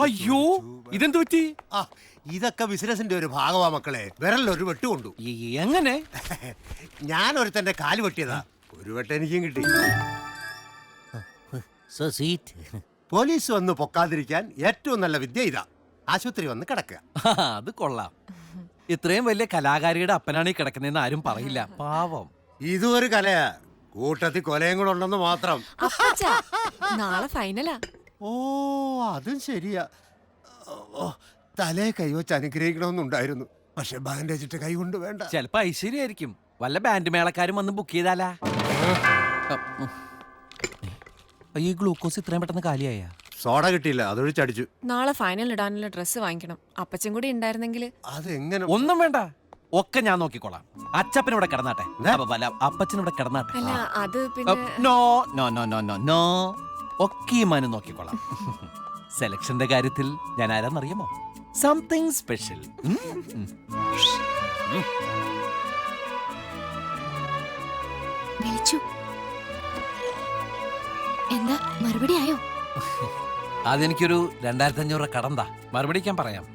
അയ്യോ ഇതെന്ത് പറ്റി? ആ ഇതൊക്കെ ബിസിനസിന്റെ ഒരു ഭാഗമാ മക്കളെ. വിരലൊരു വെട്ടുകൊണ്ടു. എങ്ങനെ? ഞാൻ ഒരുത്തന്റെ കാല് വെട്ടിയതാ. ഒരു വെട്ട് എനിക്കും കിട്ടി. പോലീസ് വന്ന് പൊക്കാതിരിക്കാൻ ഏറ്റവും നല്ല വിദ്യ ഇതാ. ആശുപത്രി വന്ന് കിടക്കുക. അത് കൊള്ളാം. ഇത്രയും വലിയ കലാകാരിയുടെ അപ്പനാണ് ഈ കിടക്കുന്നതെന്ന് ആരും പറയില്ല. പാവം. ഇതൊരു കലയാ. കൂട്ടത്തിൽ കൊലയും കൂടെ ഉണ്ടെന്ന് മാത്രം. നാളെ ഫൈനലാ. ഓ അതും ശരിയാ. തലേ കൈവച്ച് അനുഗ്രഹിക്കണമെന്നുണ്ടായിരുന്നു. പക്ഷെ ബാൻഡേജ് ഇട്ട് കൈ കൊണ്ട് വേണ്ട. ചിലപ്പോ ഐശ്വര്യായിരിക്കും. വല്ല ബാൻഡ് മേളക്കാരും വന്ന് ബുക്ക് ചെയ്താലാ? ഈ ഗ്ലൂക്കോസ് ഇത്രയും പെട്ടെന്ന് കാലിയായ? സോഡ കിട്ടിയില്ല, അതൊഴിച്ചടിച്ചു. നാളെ ഫൈനൽ ഇടാനുള്ള ഡ്രസ്സ് വാങ്ങിക്കണം. അപ്പച്ചൻ കൂടി ഉണ്ടായിരുന്നെങ്കിൽ. അതെങ്ങനെ? ഒന്നും വേണ്ട, ഒക്കെ ഞാൻ നോക്കിക്കോളാം. അച്ചപ്പനിവിടെ കിടന്നാട്ടെ, അപ്പച്ചനിവിടെ കിടന്നാട്ടെ. അല്ല അത് പിന്നെ no no no no no no, ഒക്കെ ഈ മനു നോക്കിക്കോളാം. സെലക്ഷന്റെ കാര്യത്തിൽ ഞാൻ ആരാന്നറിയാമോ? Something special. വിളിച്ചു. എന്താ മറുപടി ആയോ? അതെനിക്കൊരു 2500 രൂപ കടന്താ. മറുപടിക്കാൻ പറയാം.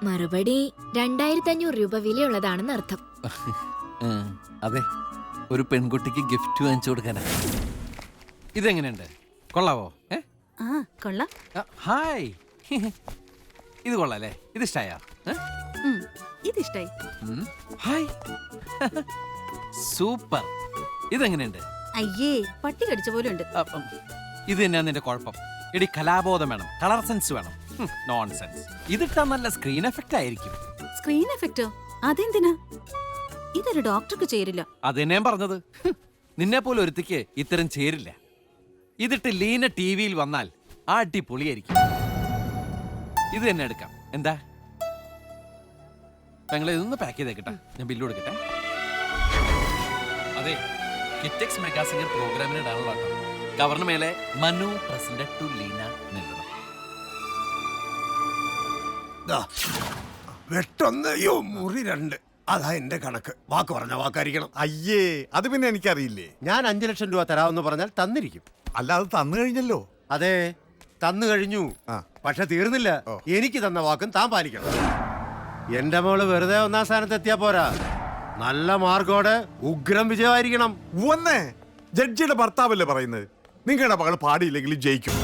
മറുപടി 2500 രൂപ വിലയുള്ളതാണെന്ന് അർത്ഥം. അതെ, ഒരു പെൺകുട്ടിക്ക് ഗിഫ്റ്റ് വാങ്ങിച്ചു കൊടുക്കാനാ. ഇതെങ്ങനെയുണ്ട്? കൊള്ളാവോ? കൊള്ളാം. ഹായ്, ഇത് കൊള്ളാല്ലേ? ഇത് ഇഷ്ടായോ? ഇതിഷ്ടായി. Hi, super. ഇതെങ്ങനെയുണ്ട്? അയ്യേ, പട്ടി കടിച്ച പോലെ ഉണ്ട്. ഇത് തന്നെയാ നിന്റെ കുഴപ്പം. എടി, കലാബോധം വേണം, കളർ സെൻസ് വേണം. നോൺസെൻസ്. ഇതിട്ടാ നല്ല സ്ക്രീൻ എഫക്റ്റ് ആയിരിക്കും. സ്ക്രീൻ എഫക്റ്റോ? അതെന്തിനാ? ഇതൊരു ഡോക്ടർക്ക് ചേരില്ല. അതെന്നെ പറഞ്ഞത്. നിന്നെ പോലെ ഒരുത്തിക്ക് ഇത്തരം ചേരില്ല. ഇതിട്ട് ലീന ടിവിയിൽ വന്നാൽ അടിപൊളിയായിരിക്കും. ഇത് തന്നെ എടുക്കാം. എന്താ ഞങ്ങൾ ഇതൊന്ന് പാക്ക് ചെയ്തേക്കട്ടെ, ഞാൻ ബില്ല് കൊടുക്കട്ടെ. അതെ, കിറ്റെക്സ് മെഗാ സിംഗർ പ്രോഗ്രാമിന് ഇടാനുള്ള കവറിന് മേലെ മനു പ്രസന്റ് ടു ലീന എന്നെഴുതണം. വെട്ടൊന്ന്, മുറി 2. അതാ എന്റെ കണക്ക്. വാക്ക് പറഞ്ഞ വാക്കായിരിക്കണം. അയ്യേ, അത് പിന്നെ എനിക്കറിയില്ലേ. ഞാൻ 5 ലക്ഷം രൂപ തരാമെന്ന് പറഞ്ഞാൽ തന്നിരിക്കും. അല്ല, അത് തന്നു കഴിഞ്ഞല്ലോ. അതെ, തന്നു കഴിഞ്ഞു. പക്ഷെ തീർന്നില്ല. എനിക്ക് തന്ന വാക്കും താൻ പാലിക്കണം. എന്റെ മോള് വെറുതെ 1ാം സ്ഥാനത്ത് എത്തിയാ പോരാ, നല്ല മാർക്കോടെ ഉഗ്രം വിജയമായിരിക്കണം. ഒന്നേ, ജഡ്ജിയുടെ ഭർത്താവല്ലേ പറയുന്നത്. നിങ്ങളുടെ മകൾ പാടിയില്ലെങ്കിലും ജയിക്കും.